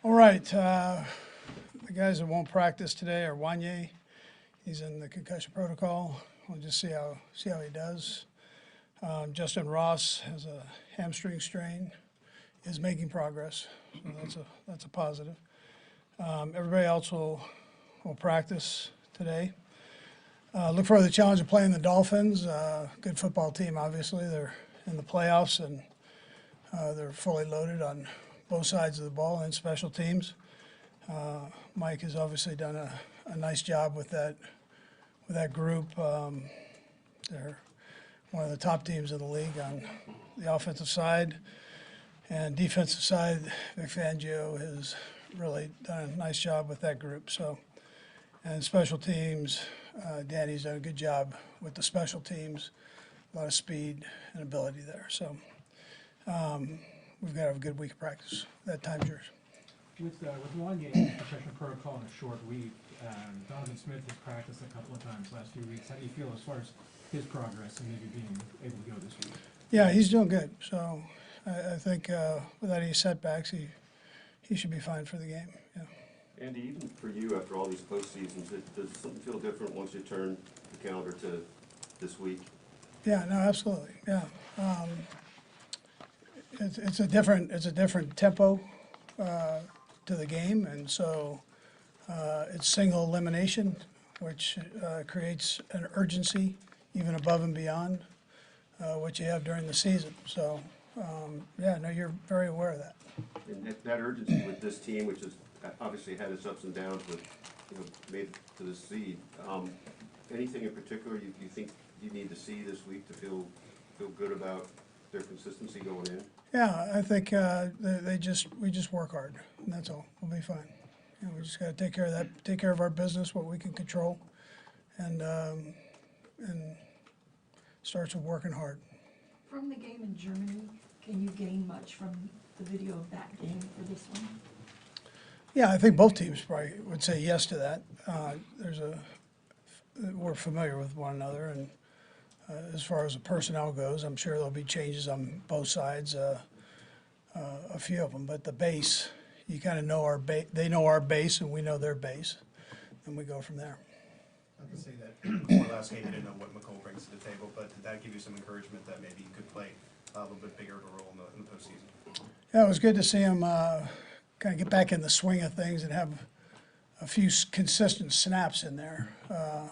All right, the guys that won't practice today are Wanye. He's in the concussion protocol. We'll just see how he does. Justin Ross has a hamstring strain, is making progress, so that's a positive. Everybody else will practice today. Look for the challenge of playing the Dolphins. Good football team, obviously. They're in the playoffs, and they're fully loaded on both sides of the ball and special teams. Mike has obviously done a nice job with that group. They're one of the top teams in the league on the offensive side. And defensive side, Vic Fangio has really done a nice job with that group. So, and special teams, Danny's done a good job with the special teams, a lot of speed and ability there. So we've got to have a good week of practice. That time's yours. With one game, concussion protocol in a short week, Donovan Smith has practiced a couple of times last few weeks. How do you feel as far as his progress and maybe being able to go this week? Yeah, he's doing good. So I think without any setbacks, he should be fine for the game. Yeah. Andy, even for you, after all these postseasons, does something feel different once you turn the calendar to this week? Yeah, no, absolutely. Yeah, it's a different tempo to the game, and so it's single elimination, which creates an urgency even above and beyond what you have during the season. So yeah, no, you're very aware of that. And that urgency with this team, which has obviously had its ups and downs, but made it to the seed. Anything in particular you think you need to see this week to feel good about their consistency going in? Yeah, I think we just work hard, and that's all. We'll be fine. We just got to take care of that, take care of our business, what we can control, and starts with working hard. From the game in Germany, can you gain much from the video of that game for this one? Yeah, I think both teams probably would say yes to that. We're familiar with one another, and as far as the personnel goes, I'm sure there'll be changes on both sides, a few of them. But the base, you kind of know our base. They know our base, and we know their base, and we go from there. I can say that before last game, you didn't know what McCole brings to the table, but did that give you some encouragement that maybe he could play a little bit bigger of a role in the postseason? Yeah, it was good to see him kind of get back in the swing of things and have a few consistent snaps in there. I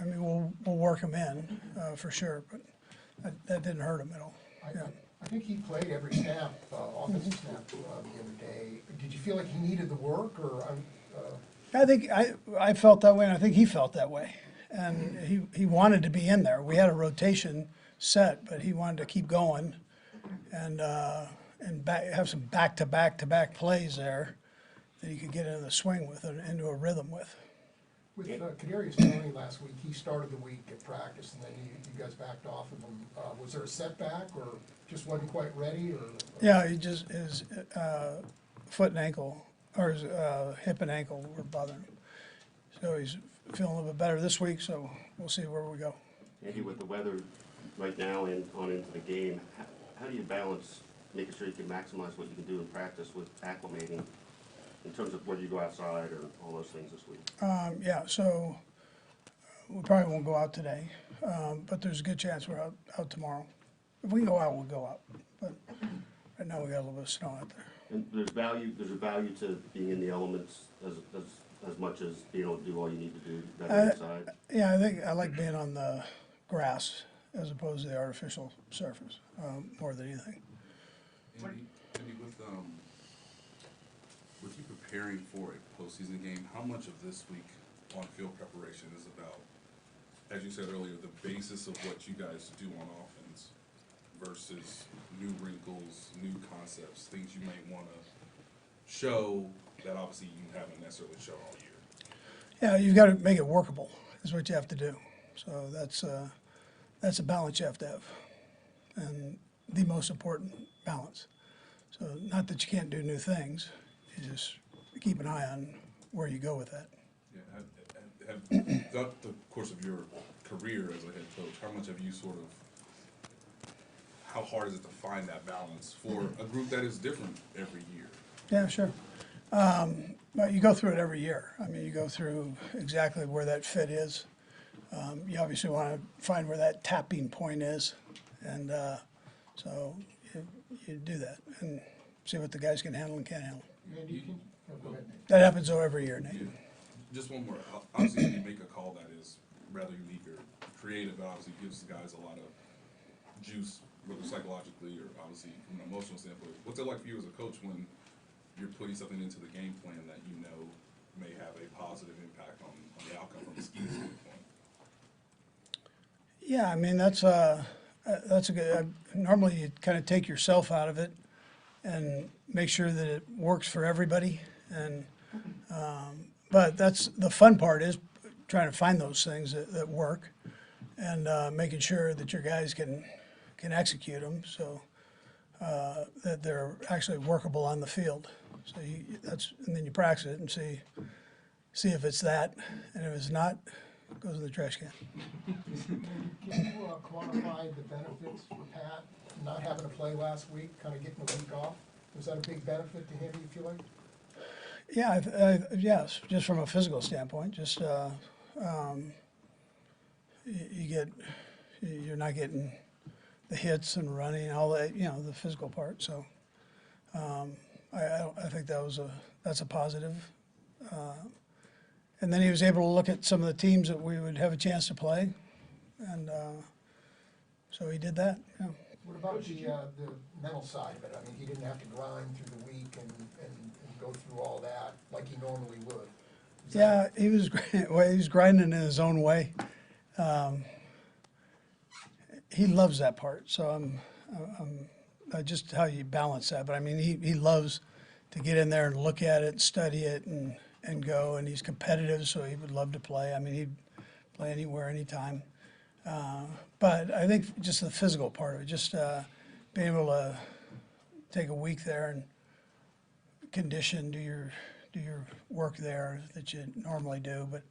mean, we'll work him in for sure, but that didn't hurt him at all. Yeah. I think he played every snap, offensive snap, the other day. Did you feel like he needed the work, or? I think I felt that way, and I think he felt that way, and he wanted to be in there. We had a rotation set, but he wanted to keep going, and have some back-to-back plays there that he could get into the swing with and into a rhythm with. With Kadarius Toney last week, he started the week at practice, and then you guys backed off of him. Was there a setback, or just wasn't quite ready, or? Yeah, his foot and ankle, or his hip and ankle were bothering him. So he's feeling a little bit better this week, so we'll see where we go. Andy, with the weather right now and on into the game, how do you balance making sure you can maximize what you can do in practice with acclimating in terms of whether you go outside or all those things this week? Yeah, so we probably won't go out today, but there's a good chance we're out tomorrow. If we can go out, we'll go out. But right now we got a little bit of snow out there. And there's a value to being in the elements as much as being able to do all you need to do better inside. Yeah, I think I like being on the grass as opposed to the artificial surface more than anything. Andy, with you preparing for a postseason game, how much of this week on field preparation is about, as you said earlier, the basis of what you guys do on offense versus new wrinkles, new concepts, things you might want to show that obviously you haven't necessarily shown all year? Yeah, you've got to make it workable is what you have to do. So that's a balance you have to have, and the most important balance. So not that you can't do new things, you just keep an eye on where you go with that. Yeah, throughout the course of your career as a head coach, how much have you how hard is it to find that balance for a group that is different every year? Yeah, sure. But you go through it every year. I mean, you go through exactly where that fit is. You obviously want to find where that tapping point is, and so you do that and see what the guys can handle and can't handle. Andy, you can, oh, go ahead, Nate. That happens though every year, Nate. Yeah. Just one more. Obviously, when you make a call that is rather unique or creative, it obviously gives the guys a lot of juice, whether psychologically or obviously from an emotional standpoint. What's it like for you as a coach when you're putting something into the game plan that you know may have a positive impact on the outcome from a scheme standpoint? Yeah, I mean, that's a good, normally you kind of take yourself out of it and make sure that it works for everybody. And, but that's, the fun part is trying to find those things that work and making sure that your guys can execute them so that they're actually workable on the field. So and then you practice it and see if it's that, and if it's not, it goes in the trash can. Can you quantify the benefits for Pat not having to play last week, kind of getting a week off? Was that a big benefit to him, do you feel like? Yeah, yes, just from a physical standpoint, just you're not getting the hits and running and all that, the physical part. So I think that's a positive. And then he was able to look at some of the teams that we would have a chance to play, and so he did that. Yeah. What about the mental side of it? I mean, he didn't have to grind through the week and go through all that like he normally would. Yeah, he was well, he was grinding in his own way. He loves that part, so I'm just how you balance that. But I mean, he loves to get in there and look at it, study it, and go. And he's competitive, so he would love to play. I mean, he'd play anywhere, anytime. But I think just the physical part of it, just being able to take a week there and condition, do your work there that you normally do, but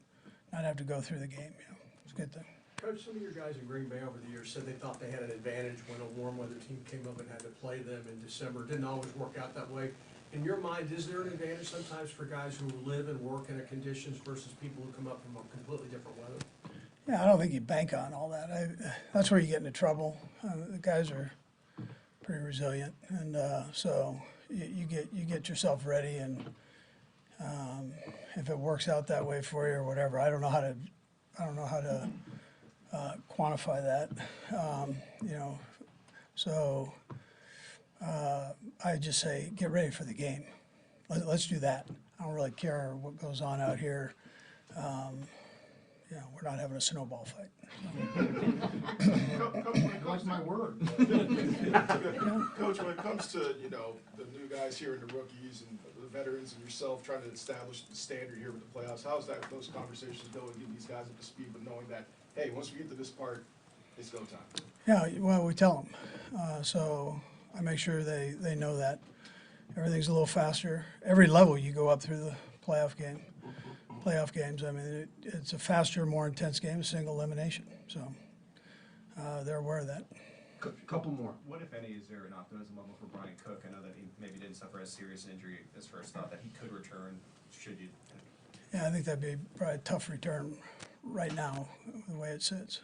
not have to go through the game. It's a good thing. Coach, some of your guys in Green Bay over the years said they thought they had an advantage when a warm weather team came up and had to play them in December. It didn't always work out that way. In your mind, is there an advantage sometimes for guys who live and work in conditions versus people who come up from a completely different weather? Yeah, I don't think you bank on all that. That's where you get into trouble. The guys are pretty resilient, and so you get yourself ready, and if it works out that way for you or whatever, I don't know how to quantify that. So I just say get ready for the game. Let's do that. I don't really care what goes on out here. We're not having a snowball fight. That's my word. Coach, when it comes to, the new guys here and the rookies and the veterans and yourself trying to establish the standard here with the playoffs, how's those conversations going, getting these guys up to speed, but knowing that, hey, once we get to this part, it's go time? Yeah, well, we tell them. So I make sure they know that. Everything's a little faster. Every level you go up through the playoff games, I mean, it's a faster, more intense game, single elimination. So they're aware of that. Couple more. What, if any, is there an optimism level for Brian Cook? I know that he maybe didn't suffer as serious an injury as first thought, that he could return. Should you? Yeah, I think that'd be probably a tough return right now, the way it sits.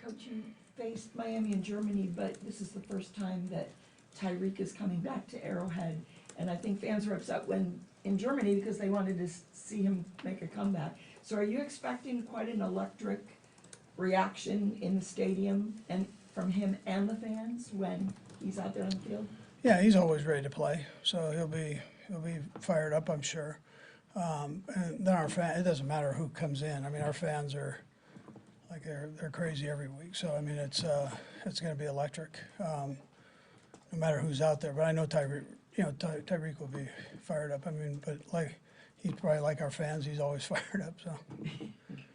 Coach, you faced Miami and Germany, but this is the first time that Tyreek is coming back to Arrowhead. And I think fans were upset in Germany because they wanted to see him make a comeback. So are you expecting quite an electric reaction in the stadium and from him and the fans when he's out there on the field? Yeah, he's always ready to play, so he'll be fired up, I'm sure. And then it doesn't matter who comes in. I mean, our fans are like they're crazy every week. So I mean, it's going to be electric, no matter who's out there. But I know Tyreek. Tyreek will be fired up. I mean, but he's probably like our fans. He's always fired up. So.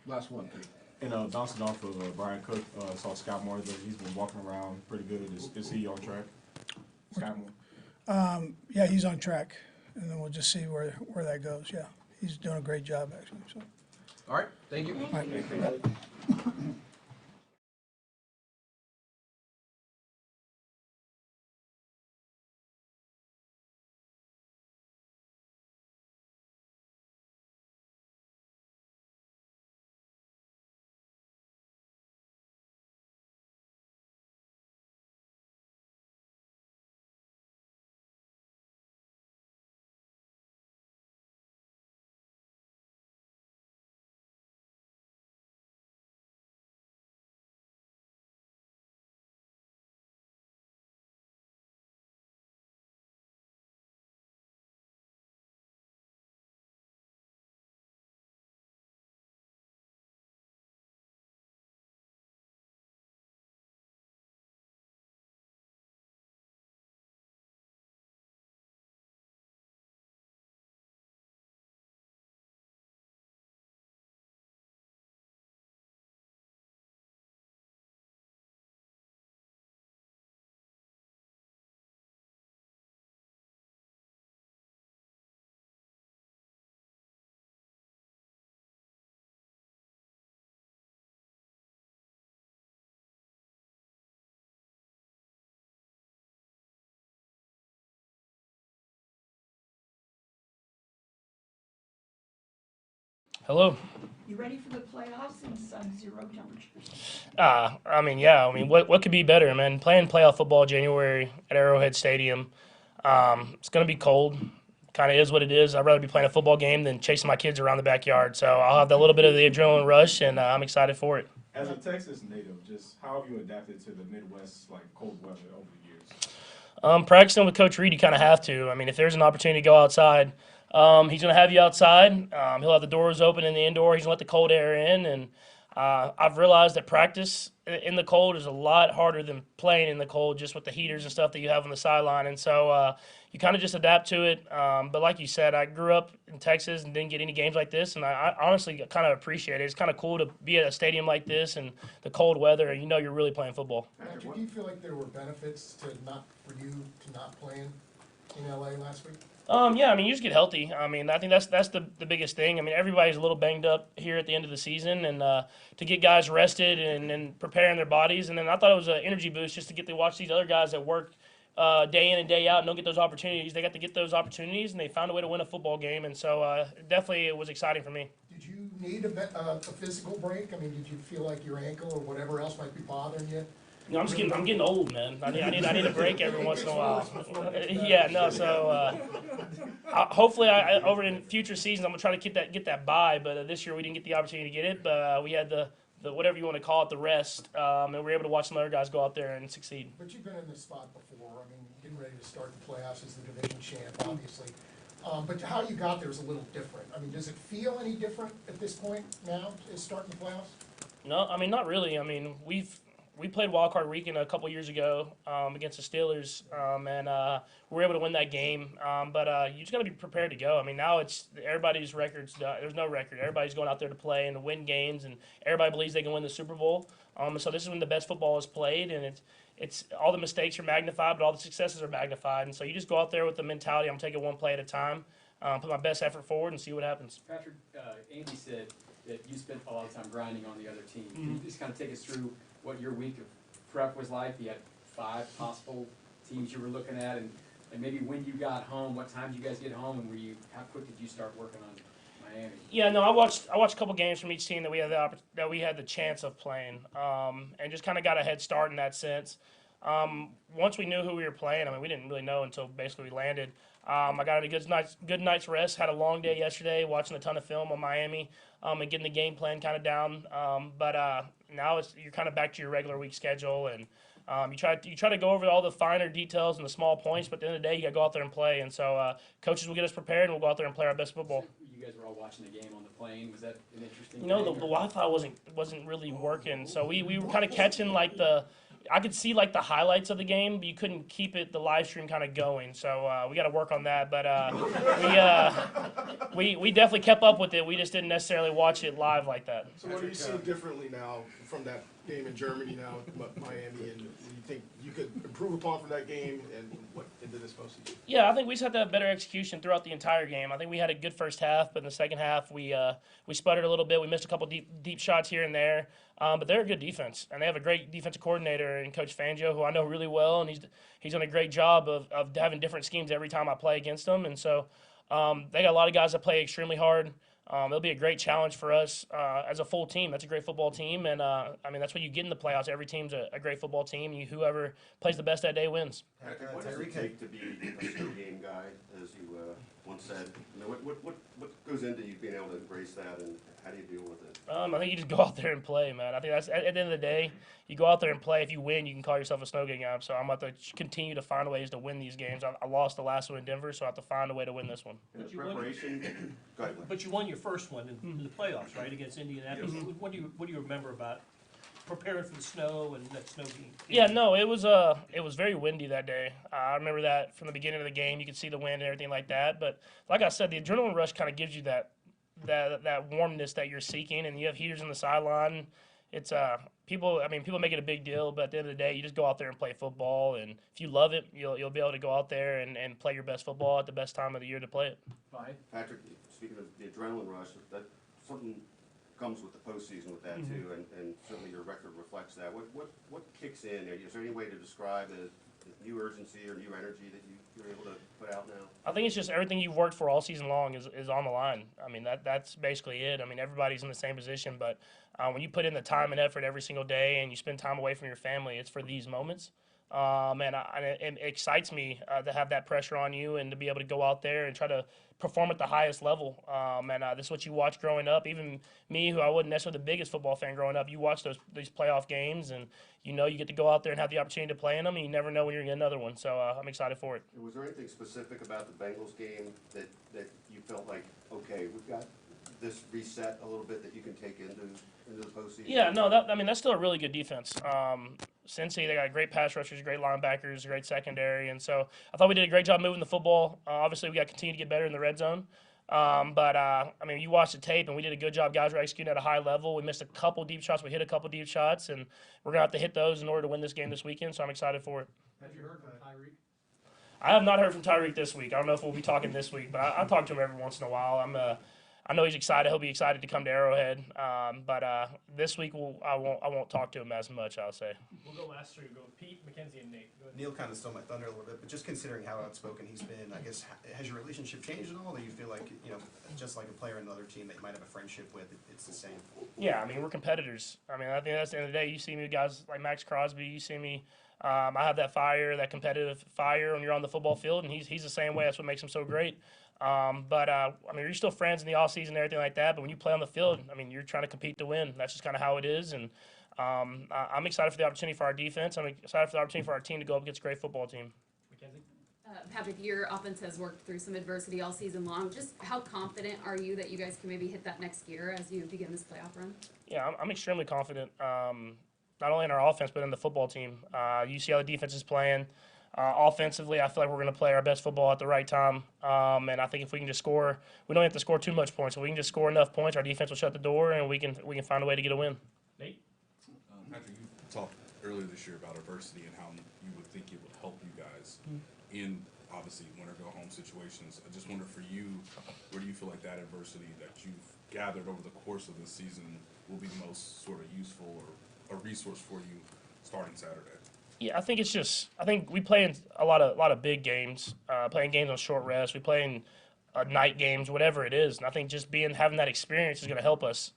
Last one, please. And bouncing off of Brian Cook, saw Scott Moore. He's been walking around pretty good. Is he on track? Scott Moore. Yeah, he's on track, and then we'll just see where that goes. Yeah, he's doing a great job actually. So. All right. Thank you. All right. Hello. You ready for the playoffs in sub-zero temperatures? What could be better, man? Playing playoff football January at Arrowhead Stadium. It's going to be cold. Kind of is what it is. I'd rather be playing a football game than chasing my kids around the backyard. So I'll have a little bit of the adrenaline rush, and I'm excited for it. As a Texas native, just how have you adapted to the Midwest cold weather over the years? Practicing with Coach Reid, you kind of have to. I mean, if there's an opportunity to go outside, he's going to have you outside. He'll have the doors open in the indoor. He's going to let the cold air in. And I've realized that practice in the cold is a lot harder than playing in the cold, just with the heaters and stuff that you have on the sideline. And so you kind of just adapt to it. But like you said, I grew up in Texas and didn't get any games like this. And I honestly kind of appreciate it. It's kind of cool to be at a stadium like this and the cold weather, and you're really playing football. Patrick, do you feel like there were benefits for you to not playing in LA last week? Yeah, I mean, you just get healthy. I mean, I think that's the biggest thing. I mean, everybody's a little banged up here at the end of the season, and to get guys rested and preparing their bodies. And then I thought it was an energy boost just to get to watch these other guys that work day in and day out and don't get those opportunities. They got to get those opportunities, and they found a way to win a football game. And so definitely it was exciting for me. Did you need a physical break? I mean, did you feel like your ankle or whatever else might be bothering you? No, I'm getting old, man. I need a break every once in a while. Yeah, no. So hopefully, over in future seasons, I'm gonna try to get that bye. But this year we didn't get the opportunity to get it. But we had the whatever you want to call it, the rest, and we were able to watch some other guys go out there and succeed. But you've been in this spot before. I mean, getting ready to start the playoffs as the division champ, obviously. But how you got there is a little different. I mean, does it feel any different at this point now, is starting the playoffs? No, I mean, not really. I mean, we played Wild Card Weekend a couple years ago against the Steelers, and we were able to win that game. But you just got to be prepared to go. I mean, now it's everybody's records. There's no record. Everybody's going out there to play and to win games, and everybody believes they can win the Super Bowl. So this is when the best football is played, and it's all the mistakes are magnified, but all the successes are magnified. And so you just go out there with the mentality, I'm taking one play at a time, put my best effort forward, and see what happens. Patrick, Andy said that you spent a lot of time grinding on the other team. Can you just kind of take us through what your week of prep was like? You had 5 possible teams you were looking at, and maybe when you got home, what time did you guys get home, and how quick did you start working on Miami? Yeah, no, I watched a couple games from each team that we had the chance of playing, and just kind of got a head start in that sense. Once we knew who we were playing, I mean, we didn't really know until basically we landed. I got a good night's rest. Had a long day yesterday, watching a ton of film on Miami, and getting the game plan kind of down. But now you're kind of back to your regular week schedule, and you try to go over all the finer details and the small points. But at the end of the day, you got to go out there and play. And so coaches will get us prepared, and we'll go out there and play our best football. So you guys were all watching the game on the plane. Was that an interesting? The Wi-Fi wasn't really working, so we were kind of catching I could see the highlights of the game, but you couldn't keep the live stream kind of going. So we got to work on that. But we definitely kept up with it. We just didn't necessarily watch it live like that. So what are you seeing differently now from that game in Germany now, Miami, and you think you could improve upon from that game and what into this postseason? Yeah, I think we just had to have better execution throughout the entire game. I think we had a good first half, but in the second half we sputtered a little bit. We missed a couple deep shots here and there. But they're a good defense, and they have a great defensive coordinator in Coach Fangio, who I know really well, and he's done a great job of having different schemes every time I play against them. And so they got a lot of guys that play extremely hard. It'll be a great challenge for us as a full team. That's a great football team, and that's what you get in the playoffs. Every team's a great football team. Whoever plays the best that day wins. Patrick, what does it take to be a snow game guy, as you once said? What goes into you being able to embrace that, and how do you deal with it? I think you just go out there and play, man. I think that's at the end of the day, you go out there and play. If you win, you can call yourself a snow game guy. So I'm about to continue to find ways to win these games. I lost the last one in Denver, so I have to find a way to win this one. And the preparation. Go ahead, Lee. But you won your first one in the playoffs, right, against Indianapolis. Yes. What do you remember about preparing for the snow and that snow game? Yeah, no, it was very windy that day. I remember that from the beginning of the game. You could see the wind and everything like that. But like I said, the adrenaline rush kind of gives you that warmness that you're seeking, and you have heaters on the sideline. It's people make it a big deal, but at the end of the day, you just go out there and play football, and if you love it, you'll be able to go out there and play your best football at the best time of the year to play it. Bye. Patrick, speaking of the adrenaline rush, that something comes with the postseason with that too, and certainly your record reflects that. What kicks in? Is there any way to describe new urgency or new energy that you're able to put out now? I think it's just everything you've worked for all season long is on the line. I mean, that's basically it. I mean, everybody's in the same position, but when you put in the time and effort every single day and you spend time away from your family, it's for these moments. And it excites me to have that pressure on you and to be able to go out there and try to perform at the highest level. This is what you watch growing up. Even me, who I wasn't necessarily the biggest football fan growing up, you watch these playoff games and you know you get to go out there and have the opportunity to play in them, and you never know when you're going to get another one. So I'm excited for it. Was there anything specific about the Bengals game that you felt like, okay, we've got this reset a little bit that you can take into the postseason? Yeah, no, that's still a really good defense. Cincy, they got great pass rushers, great linebackers, great secondary, and so I thought we did a great job moving the football. Obviously, we got to continue to get better in the red zone. You watch the tape, and we did a good job. Guys were executing at a high level. We missed a couple deep shots. We hit a couple deep shots, and we're going to have to hit those in order to win this game this weekend, so I'm excited for it. Have you heard from Tyreek? I have not heard from Tyreek this week. I don't know if we'll be talking this week, but I talk to him every once in a while. I know he's excited. He'll be excited to come to Arrowhead. This week I won't talk to him as much, I'll say. We'll go last three. We'll go with Pete, Mackenzie, and Nate. Go ahead. Neil kind of stole my thunder a little bit, but just considering how outspoken he's been, I guess, has your relationship changed at all? Do you feel like, just like a player in another team that you might have a friendship with, it's the same? Yeah, I mean, we're competitors. I mean, I think that's the end of the day. You see me with guys like Max Crosby. You see me. I have that fire, that competitive fire when you're on the football field, and he's the same way. That's what makes him so great. You're still friends in the offseason and everything like that, but when you play on the field, I mean, you're trying to compete to win. That's just kind of how it is, and I'm excited for the opportunity for our defense. I'm excited for the opportunity for our team to go up against a great football team. Mackenzie? Patrick, your offense has worked through some adversity all season long. Just how confident are you that you guys can maybe hit that next gear as you begin this playoff run? Yeah, I'm extremely confident, not only in our offense, but in the football team. You see how the defense is playing. Offensively, I feel like we're going to play our best football at the right time. And I think if we can just score, we don't have to score too much points. If we can just score enough points, our defense will shut the door, and we can find a way to get a win. Nate? Patrick, you talked earlier this year about adversity and how you would think it would help you guys in, obviously, win or go home situations. I just wonder for you, where do you feel like that adversity that you've gathered over the course of this season will be the most sort of useful or a resource for you starting Saturday? Yeah, I think we play in a lot of big games, playing games on short rest. We play in night games, whatever it is. And I think just having that experience is going to help us.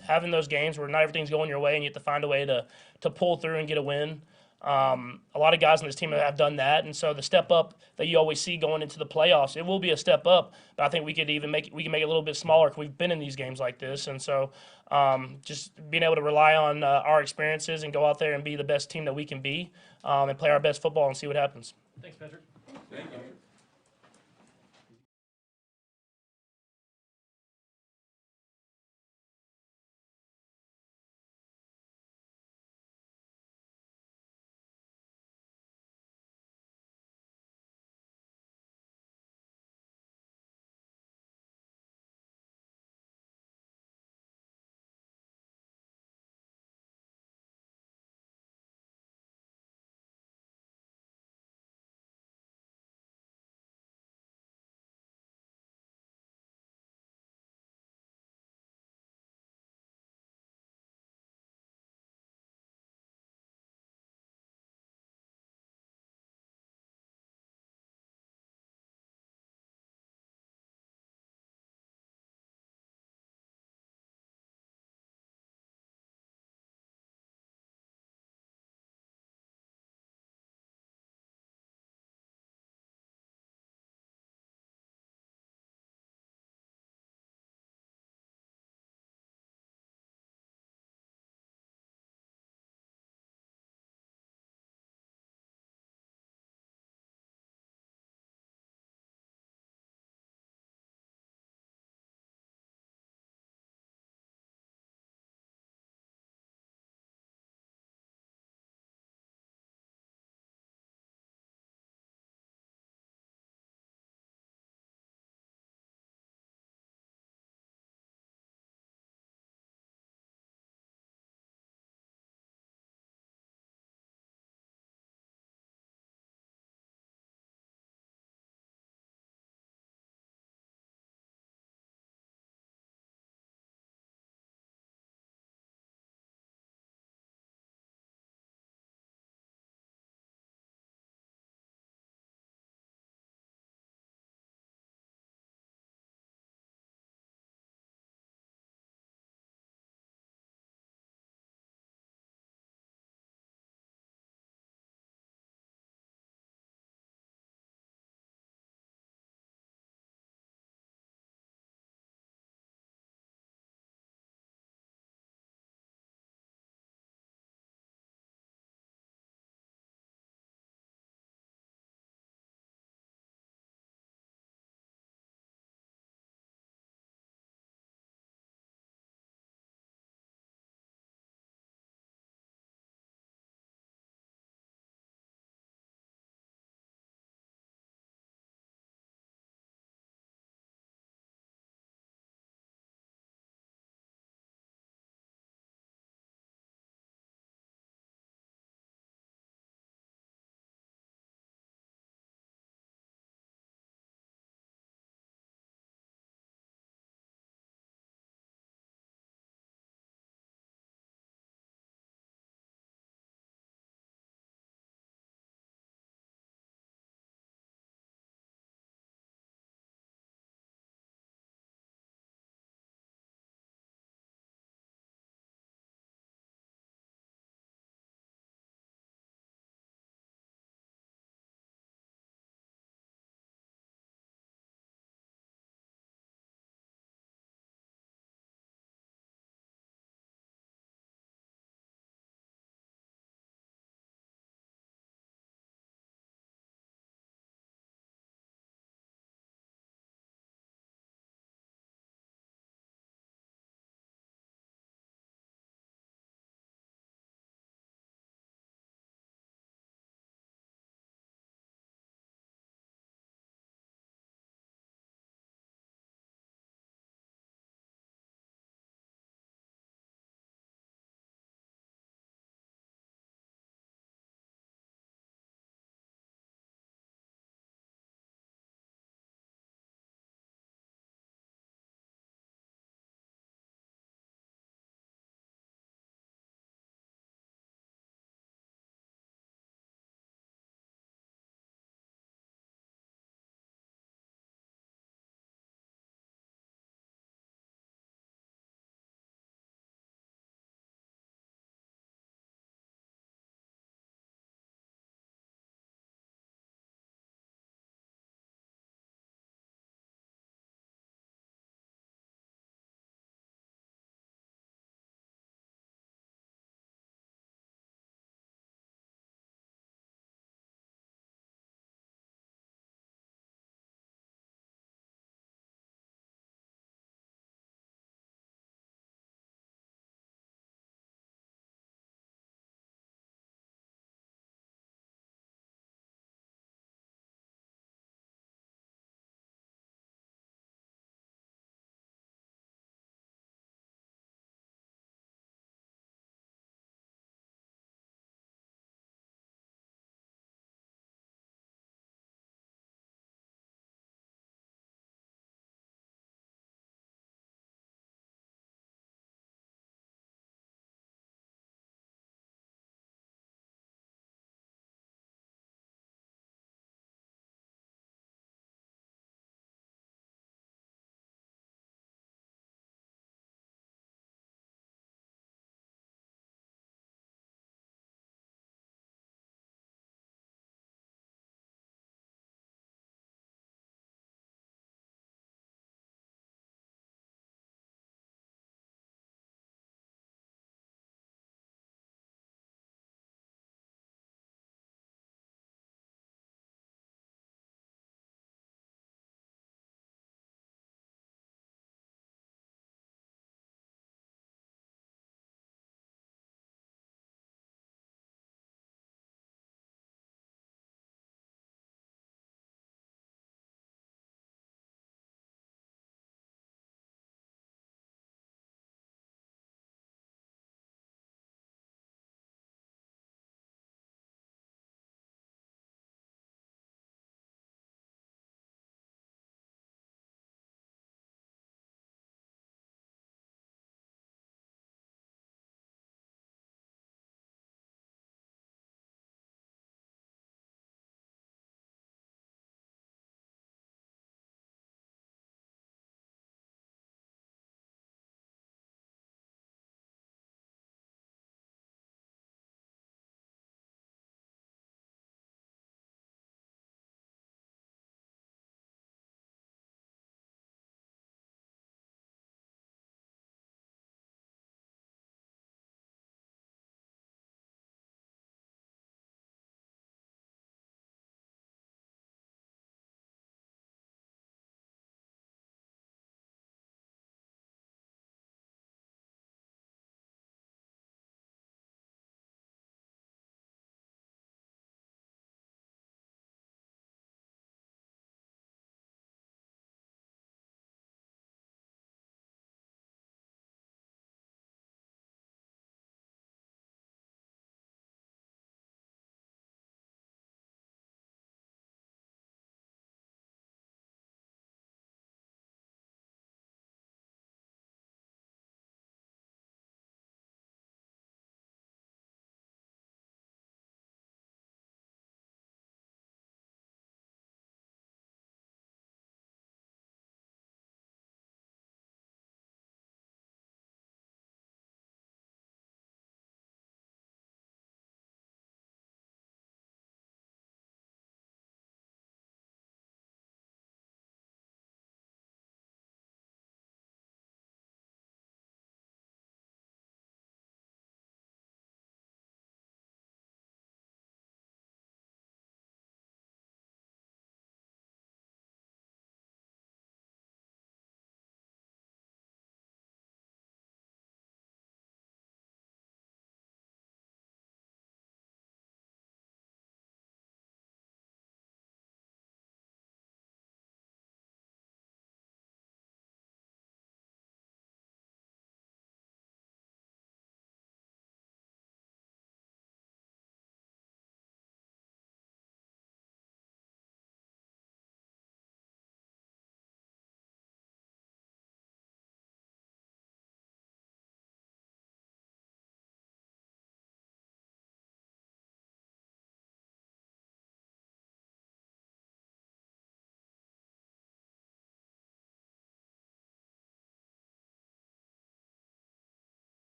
Having those games where not everything's going your way and you have to find a way to pull through and get a win. A lot of guys on this team have done that, and so the step up that you always see going into the playoffs, it will be a step up. But I think we can make it a little bit smaller because we've been in these games like this, and so just being able to rely on our experiences and go out there and be the best team that we can be, and play our best football and see what happens. Thanks, Patrick. Thank you.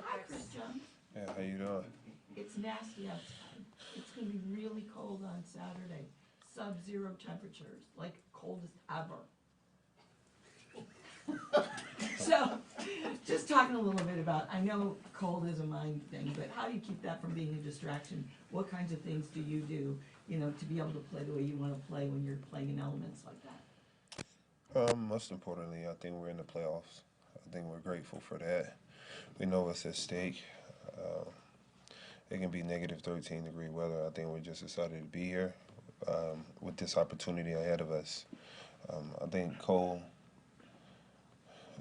Hi, Chris Jones. Yeah, how you doing? It's nasty outside. It's gonna be really cold on Saturday. Sub-zero temperatures, like coldest ever. So, just talking a little bit about, I know cold is a mind thing, but how do you keep that from being a distraction? What kinds of things do you do, you know, to be able to play the way you wanna play when you're playing in elements like that? Most importantly, I think we're in the playoffs. I think we're grateful for that. We know what's at stake. It can be negative 13-degree weather. I think we're just excited to be here with this opportunity ahead of us. I think cold.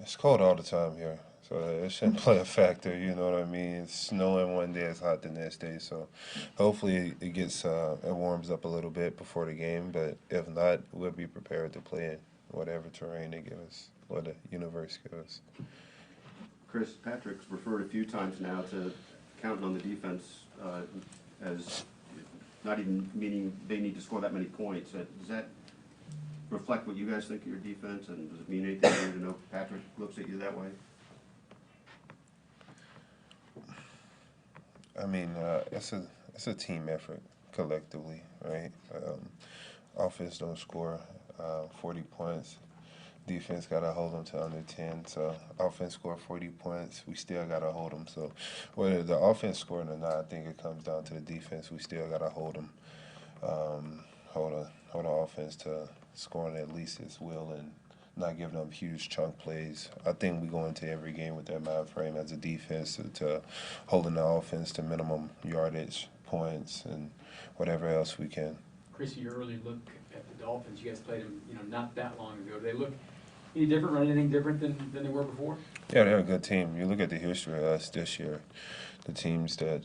It's cold all the time here, so it shouldn't play a factor. You know what I mean? It's snowing one day, it's hot the next day. So hopefully it gets it warms up a little bit before the game. But if not, we'll be prepared to play in whatever terrain they give us, what the universe gives us. Chris, Patrick's referred a few times now to counting on the defense as not even meaning they need to score that many points. Does that reflect what you guys think of your defense, and does it mean anything to you to know Patrick looks at you that way? I mean, it's a team effort collectively, right? Offense don't score 40 points. Defense got to hold them to under 10. So offense scored 40 points. We still got to hold them. So whether the offense scoring or not, I think it comes down to the defense. We still got to hold them, hold the offense to scoring at least its will and not giving them huge chunk plays. I think we go into every game with that mind frame as a defense to holding the offense to minimum yardage, points, and whatever else we can. Chris, your early look at the Dolphins, you guys played them, you know, not that long ago. Do they look any different or anything different than they were before? Yeah, they're a good team. You look at the history of us this year, the teams that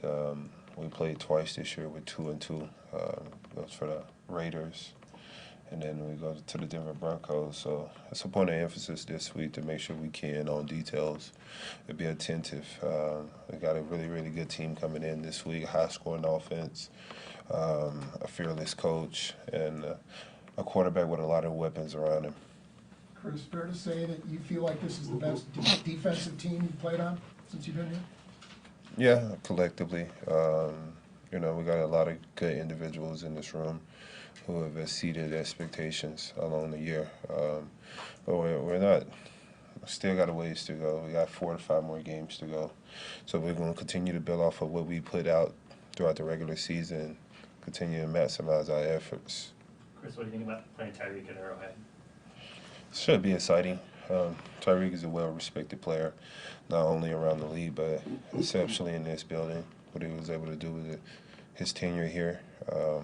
we played twice this year with 2-2 goes for the Raiders, and then we go to the Denver Broncos. So it's a point of emphasis this week to make sure we key in on details and be attentive. We got a really, really good team coming in this week, high-scoring offense, a fearless coach, and a quarterback with a lot of weapons around him. Chris, fair to say that you feel like this is the best defensive team you've played on since you've been here? Yeah, collectively. You know, we got a lot of good individuals in this room who have exceeded expectations along the year. But we're not, still got a ways to go. We got 4 to 5 more games to go. So we're going to continue to build off of what we put out throughout the regular season, continue to maximize our efforts. Chris, what do you think about playing Tyreek at Arrowhead? Should be exciting. Tyreek is a well-respected player, not only around the league, but exceptionally in this building. What he was able to do with his tenure here,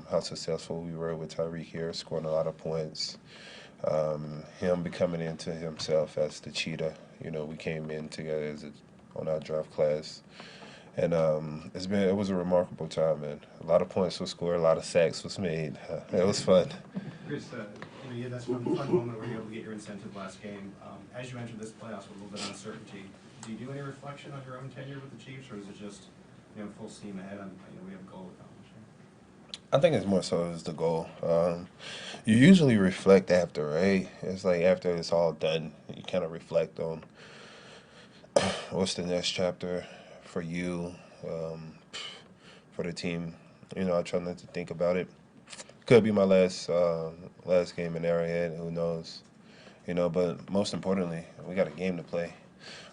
how successful we were with Tyreek here, scoring a lot of points. Him becoming into himself as the cheetah. You know, we came in together on our draft class. And it was a remarkable time, man. A lot of points were scored, a lot of sacks was made. It was fun. Chris, you know, you had that fun moment where you were able to get your incentive last game. As you enter this playoffs with a little bit of uncertainty, do you do any reflection on your own tenure with the Chiefs, or is it just, you know, full steam ahead on, you know, we have a goal to accomplish here? I think it's more so as the goal. You usually reflect after, right? It's like after it's all done, you kind of reflect on what's the next chapter for you, for the team. You know, I try not to think about it. Could be my last game in Arrowhead, who knows? You know, but most importantly, we got a game to play.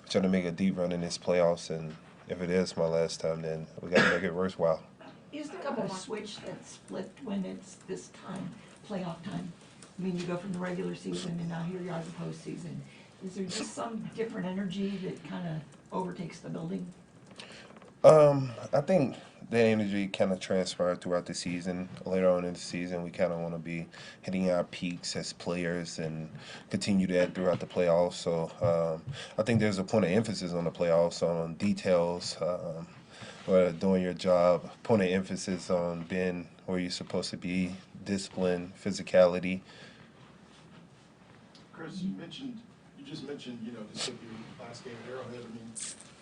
We're trying to make a deep run in this playoffs, and if it is my last time, then we got to make it worthwhile. Is there a switch that's flipped when it's this time, playoff time? I mean, you go from the regular season and now here you are in the postseason. Is there just some different energy that kind of overtakes the building? I think the energy kind of transpired throughout the season. Later on in the season, we kind of want to be hitting our peaks as players and continue that throughout the playoffs. So I think there's a point of emphasis on the playoffs, on details, or doing your job, point of emphasis on being where you're supposed to be, discipline, physicality. Chris, you just mentioned, you know, just like your last game at Arrowhead. I mean,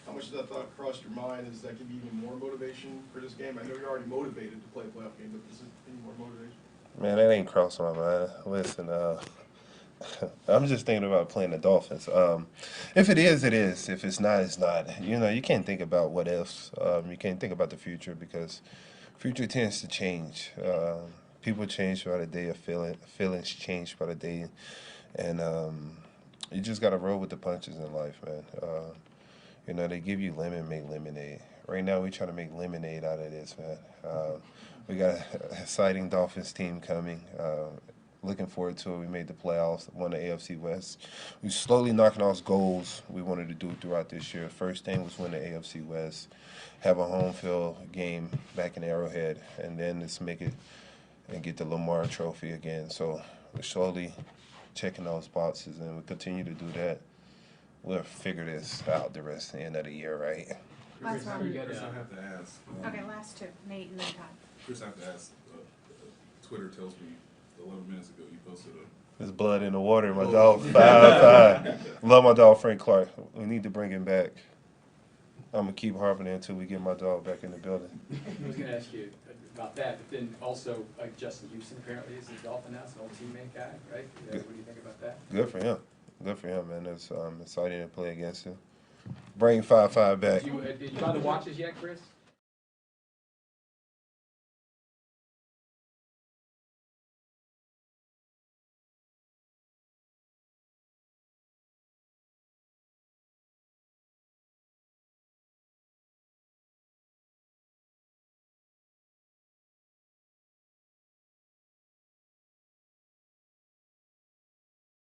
how much of that thought crossed your mind? Is that give you even more motivation for this game? I know you're already motivated to play a playoff game, but is it any more motivation? Man, that ain't crossed my mind. Listen, I'm just thinking about playing the Dolphins. If it is, it is. If it's not, it's not. You know, you can't think about what ifs. You can't think about the future because future tends to change. People change by the day. Feelings change by the day, and you just gotta roll with the punches in life, man. You know, they give you lemon, make lemonade. Right now, we trying to make lemonade out of this, man. We got an exciting Dolphins team coming. Looking forward to it. We made the playoffs, won the AFC West. We slowly knocking off goals we wanted to do throughout this year. First thing was win the AFC West, have a home field game back in Arrowhead, and then let's make it and get the Lamar Trophy again. So we're slowly checking those boxes, and we continue to do that. We'll figure this out the rest of the end of the year, right? Last Chris, round. Chris, I have to ask. Okay, last two, Nate and then Todd. Chris, I have to ask. Twitter tells me 11 minutes ago you posted a. There's blood in the water. My dog, 5'5". Love my dog, Frank Clark. We need to bring him back. I'm gonna keep harping it until we get my dog back in the building. I was gonna ask you about that, but then also, Justin Houston apparently is a Dolphin now, it's an old teammate guy, right? What do you think about that? Good for him. Good for him, man. It's exciting to play against him. Bring 5'5" back. Did you buy the watches yet, Chris?